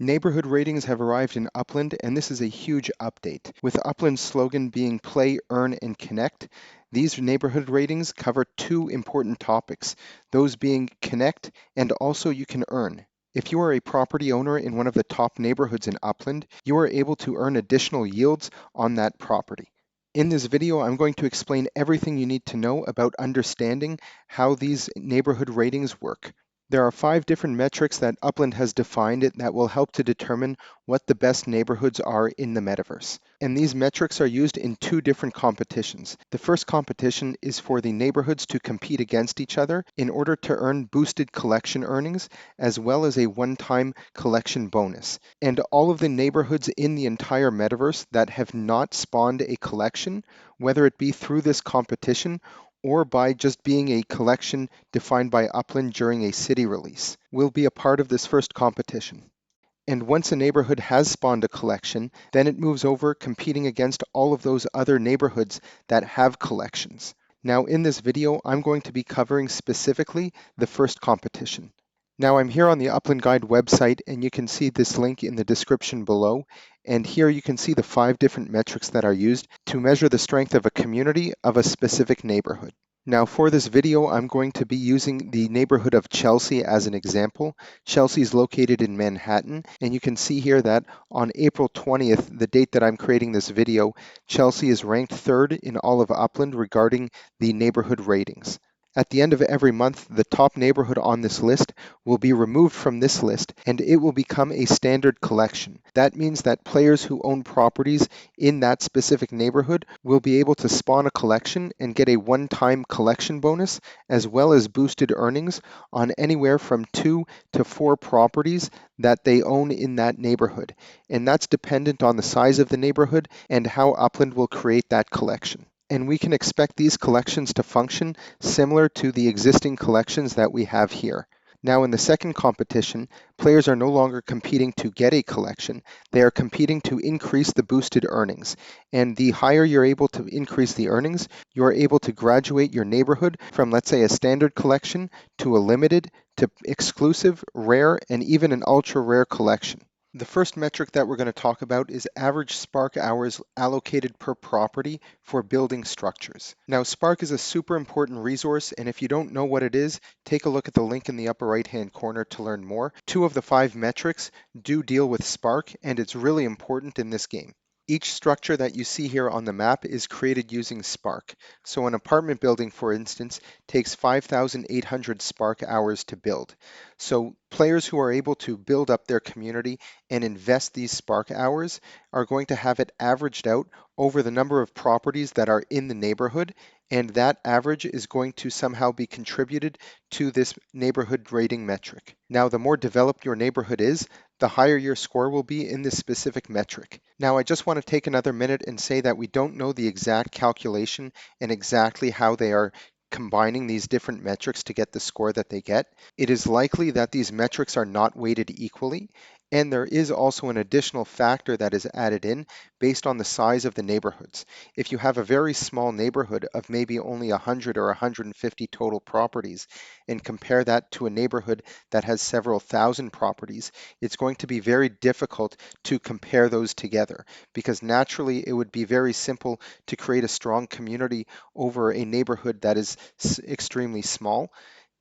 Neighborhood ratings have arrived in Upland, and this is a huge update. With Upland's slogan being Play, Earn, and Connect, these neighborhood ratings cover two important topics, those being connect and also you can earn. If you are a property owner in one of the top neighborhoods in Upland, you are able to earn additional yields on that property. In this video, I'm going to explain everything you need to know about understanding how these neighborhood ratings work. There are 5 different metrics that Upland has defined that will help to determine what the best neighborhoods are in the metaverse. And these metrics are used in 2 different competitions. The first competition is for the neighborhoods to compete against each other in order to earn boosted collection earnings as well as a one-time collection bonus. And all of the neighborhoods in the entire metaverse that have not spawned a collection, whether it be through this competition or by just being a collection defined by Upland during a city release, will be a part of this first competition. And once a neighborhood has spawned a collection, then it moves over competing against all of those other neighborhoods that have collections. Now in this video, I'm going to be covering specifically the first competition. Now I'm here on the Upland Guide website, and you can see this link in the description below. And here you can see the 5 different metrics that are used to measure the strength of a community of a specific neighborhood. Now for this video, I'm going to be using the neighborhood of Chelsea as an example. Chelsea is located in Manhattan, and you can see here that on April 20th, the date that I'm creating this video, Chelsea is ranked 3rd in all of Upland regarding the neighborhood ratings. At the end of every month, the top neighborhood on this list will be removed from this list, and it will become a standard collection. That means that players who own properties in that specific neighborhood will be able to spawn a collection and get a one-time collection bonus, as well as boosted earnings on anywhere from 2 to 4 properties that they own in that neighborhood. And that's dependent on the size of the neighborhood and how Upland will create that collection. And we can expect these collections to function similar to the existing collections that we have here. Now in the second competition, players are no longer competing to get a collection, they are competing to increase the boosted earnings. And the higher you're able to increase the earnings, you're able to graduate your neighborhood from, let's say, a standard collection to a limited, to exclusive, rare, and even an ultra rare collection. The first metric that we're going to talk about is average Spark hours allocated per property for building structures. Now, Spark is a super important resource, and if you don't know what it is, take a look at the link in the upper right-hand corner to learn more. 2 of the 5 metrics do deal with Spark, and it's really important in this game. Each structure that you see here on the map is created using Spark. So an apartment building, for instance, takes 5,800 Spark hours to build. So players who are able to build up their community and invest these Spark hours are going to have it averaged out over the number of properties that are in the neighborhood, and that average is going to somehow be contributed to this neighborhood rating metric. Now, the more developed your neighborhood is, the higher your score will be in this specific metric. Now, I just want to take another minute and say that we don't know the exact calculation and exactly how they are combining these different metrics to get the score that they get. It is likely that these metrics are not weighted equally, and there is also an additional factor that is added in based on the size of the neighborhoods. If you have a very small neighborhood of maybe only 100 or 150 total properties and compare that to a neighborhood that has several thousand properties, it's going to be very difficult to compare those together, because naturally it would be very simple to create a strong community over a neighborhood that is extremely small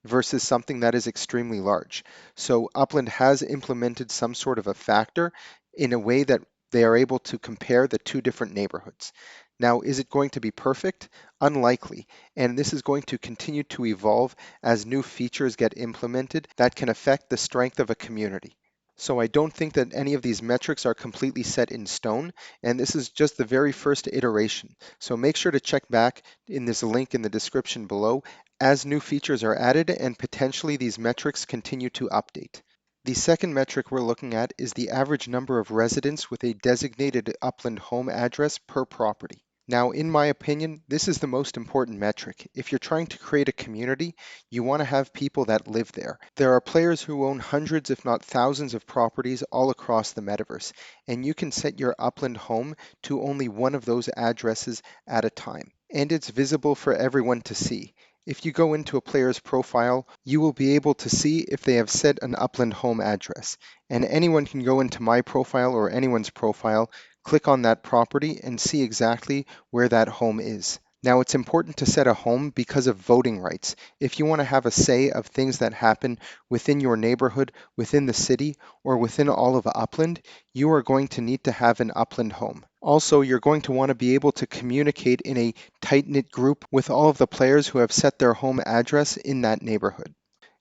versus something that is extremely large. So Upland has implemented some sort of a factor in a way that they are able to compare the 2 different neighborhoods. Now, is it going to be perfect? Unlikely. And this is going to continue to evolve as new features get implemented that can affect the strength of a community. So I don't think that any of these metrics are completely set in stone, and this is just the very first iteration. So make sure to check back in this link in the description below as new features are added and potentially these metrics continue to update. The second metric we're looking at is the average number of residents with a designated Upland home address per property. Now, in my opinion, this is the most important metric. If you're trying to create a community, you want to have people that live there. There are players who own hundreds, if not thousands, of properties all across the metaverse, and you can set your Upland home to only one of those addresses at a time. And it's visible for everyone to see. If you go into a player's profile, you will be able to see if they have set an Upland home address. And anyone can go into my profile or anyone's profile, click on that property, and see exactly where that home is. Now, it's important to set a home because of voting rights. If you want to have a say of things that happen within your neighborhood, within the city, or within all of Upland, you are going to need to have an Upland home. Also, you're going to want to be able to communicate in a tight-knit group with all of the players who have set their home address in that neighborhood.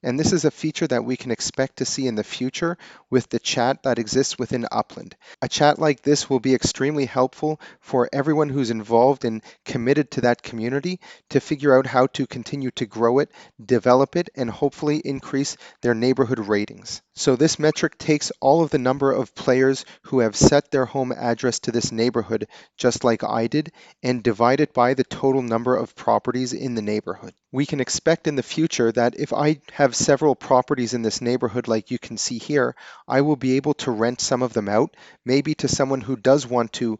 And this is a feature that we can expect to see in the future with the chat that exists within Upland. A chat like this will be extremely helpful for everyone who's involved and committed to that community to figure out how to continue to grow it, develop it, and hopefully increase their neighborhood ratings. So this metric takes all of the number of players who have set their home address to this neighborhood, just like I did, and divide it by the total number of properties in the neighborhood. We can expect in the future that if I have several properties in this neighborhood like you can see here, I will be able to rent some of them out, maybe to someone who does want to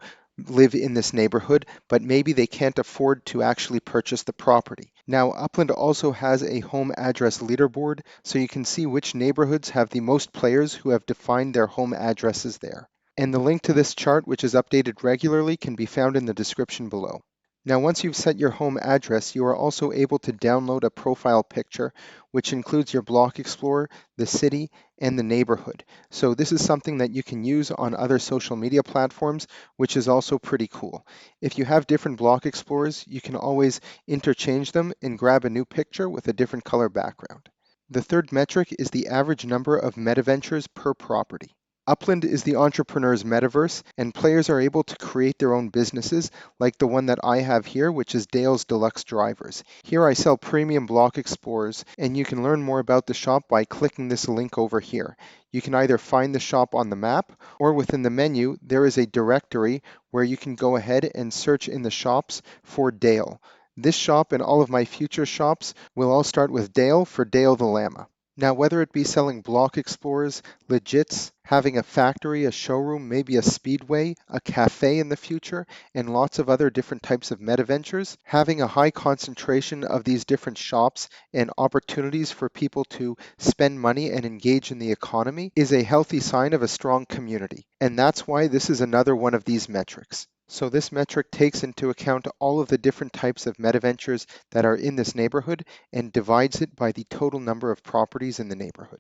live in this neighborhood, but maybe they can't afford to actually purchase the property. Now, Upland also has a home address leaderboard, so you can see which neighborhoods have the most players who have defined their home addresses there. And the link to this chart, which is updated regularly, can be found in the description below. Now, once you've set your home address, you are also able to download a profile picture, which includes your block explorer, the city, and the neighborhood. So this is something that you can use on other social media platforms, which is also pretty cool. If you have different block explorers, you can always interchange them and grab a new picture with a different color background. The third metric is the average number of MetaVentures per property. Upland is the entrepreneur's metaverse, and players are able to create their own businesses, like the one that I have here, which is Dale's Deluxe Drivers. Here I sell premium block explorers, and you can learn more about the shop by clicking this link over here. You can either find the shop on the map, or within the menu, there is a directory where you can go ahead and search in the shops for Dale. This shop and all of my future shops will all start with Dale for Dale the Llama. Now, whether it be selling block explorers, legits, having a factory, a showroom, maybe a speedway, a cafe in the future, and lots of other different types of meta ventures, having a high concentration of these different shops and opportunities for people to spend money and engage in the economy is a healthy sign of a strong community. And that's why this is another one of these metrics. So this metric takes into account all of the different types of meta ventures that are in this neighborhood and divides it by the total number of properties in the neighborhood.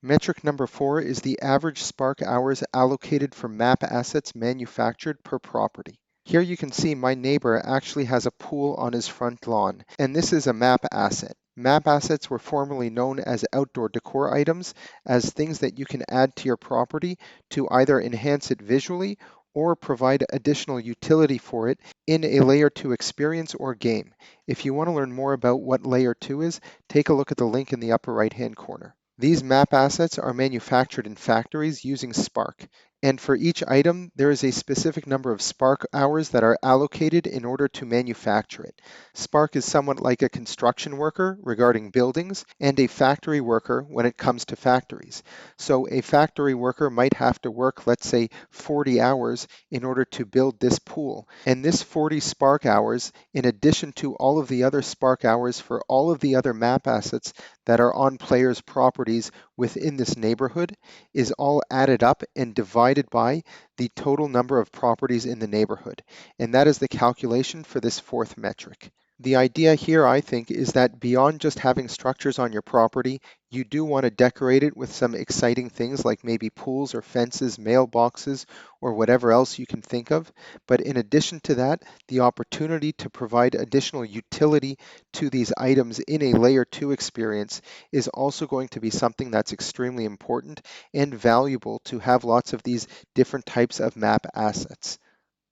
Metric number 4 is the average Spark hours allocated for map assets manufactured per property. Here you can see my neighbor actually has a pool on his front lawn, and this is a map asset. Map assets were formerly known as outdoor decor items, as things that you can add to your property to either enhance it visually or provide additional utility for it in a Layer 2 experience or game. If you want to learn more about what Layer 2 is, take a look at the link in the upper right-hand corner. These map assets are manufactured in factories using Spark, and for each item, there is a specific number of Spark hours that are allocated in order to manufacture it. Spark is somewhat like a construction worker regarding buildings and a factory worker when it comes to factories. So a factory worker might have to work, let's say, 40 hours in order to build this pool. And this 40 Spark hours, in addition to all of the other Spark hours for all of the other map assets that are on players' properties within this neighborhood, is all added up and divided by the total number of properties in the neighborhood. And that is the calculation for this fourth metric. The idea here, I think, is that beyond just having structures on your property, you do want to decorate it with some exciting things like maybe pools or fences, mailboxes, or whatever else you can think of. But in addition to that, the opportunity to provide additional utility to these items in a Layer 2 experience is also going to be something that's extremely important and valuable to have lots of these different types of map assets.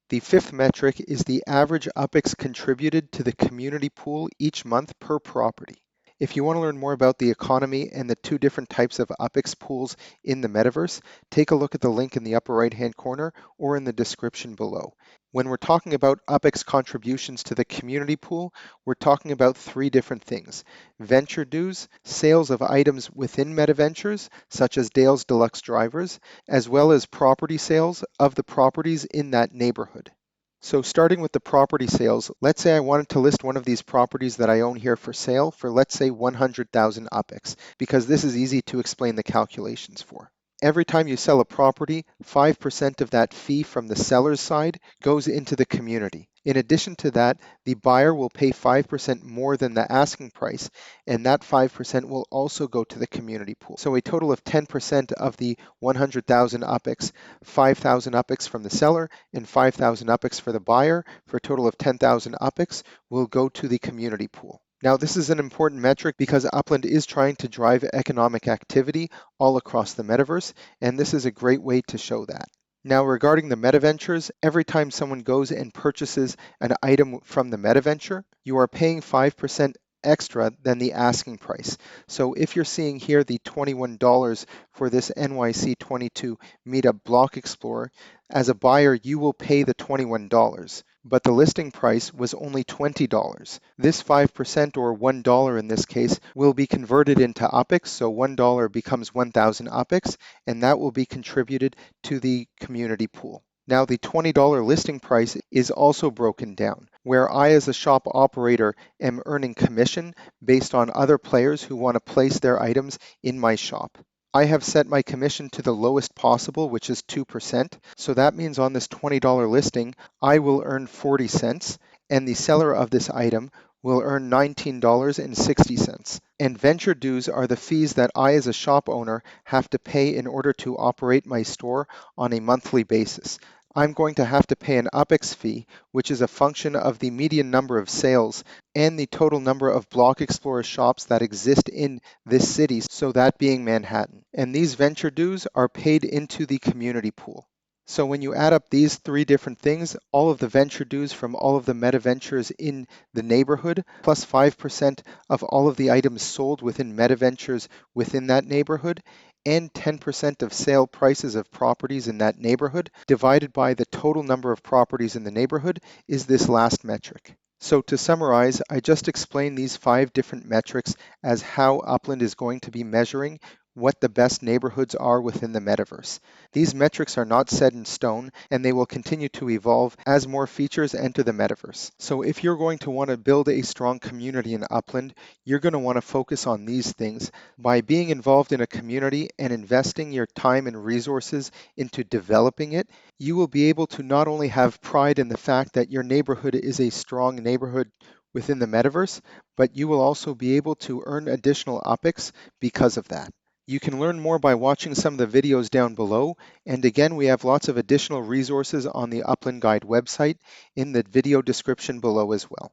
The fifth metric is the average UPEX contributed to the community pool each month per property. If you want to learn more about the economy and the two different types of UPEX pools in the metaverse, take a look at the link in the upper right-hand corner or in the description below. When we're talking about UPEX contributions to the community pool, we're talking about three different things: venture dues, sales of items within MetaVentures, such as Dale's Deluxe Drivers, as well as property sales of the properties in that neighborhood. So starting with the property sales, let's say I wanted to list one of these properties that I own here for sale for, let's say, 100,000 UPEX, because this is easy to explain the calculations for. Every time you sell a property, 5% of that fee from the seller's side goes into the community. In addition to that, the buyer will pay 5% more than the asking price, and that 5% will also go to the community pool. So a total of 10% of the 100,000 UPEX, 5,000 UPEX from the seller, and 5,000 UPEX for the buyer, for a total of 10,000 UPEX, will go to the community pool. Now, this is an important metric because Upland is trying to drive economic activity all across the metaverse, and this is a great way to show that. Now, regarding the MetaVentures, every time someone goes and purchases an item from the MetaVenture, you are paying 5% extra than the asking price. So if you're seeing here the $21 for this NYC 22 Meetup Block Explorer, as a buyer, you will pay the $21, but the listing price was only $20. This 5%, or $1 in this case, will be converted into UPEX, so $1 becomes 1,000 UPEX, and that will be contributed to the community pool. Now, the $20 listing price is also broken down, where I, as a shop operator, am earning commission based on other players who want to place their items in my shop. I have set my commission to the lowest possible, which is 2%. So that means on this $20 listing, I will earn 40 cents, and the seller of this item will earn $19.60. And venture dues are the fees that I, as a shop owner, have to pay in order to operate my store on a monthly basis. I'm going to have to pay an UPEX fee, which is a function of the median number of sales and the total number of Block Explorer shops that exist in this city, so that being Manhattan. And these venture dues are paid into the community pool. So when you add up these three different things, all of the venture dues from all of the meta ventures in the neighborhood, plus 5% of all of the items sold within meta ventures within that neighborhood, and 10% of sale prices of properties in that neighborhood, divided by the total number of properties in the neighborhood, is this last metric. So to summarize, I just explained these 5 different metrics as how Upland is going to be measuring what the best neighborhoods are within the metaverse. These metrics are not set in stone, and they will continue to evolve as more features enter the metaverse. So if you're going to want to build a strong community in Upland, you're going to want to focus on these things. By being involved in a community and investing your time and resources into developing it, you will be able to not only have pride in the fact that your neighborhood is a strong neighborhood within the metaverse, but you will also be able to earn additional UPEX because of that. You can learn more by watching some of the videos down below, and again, we have lots of additional resources on the Upland Guide website in the video description below as well.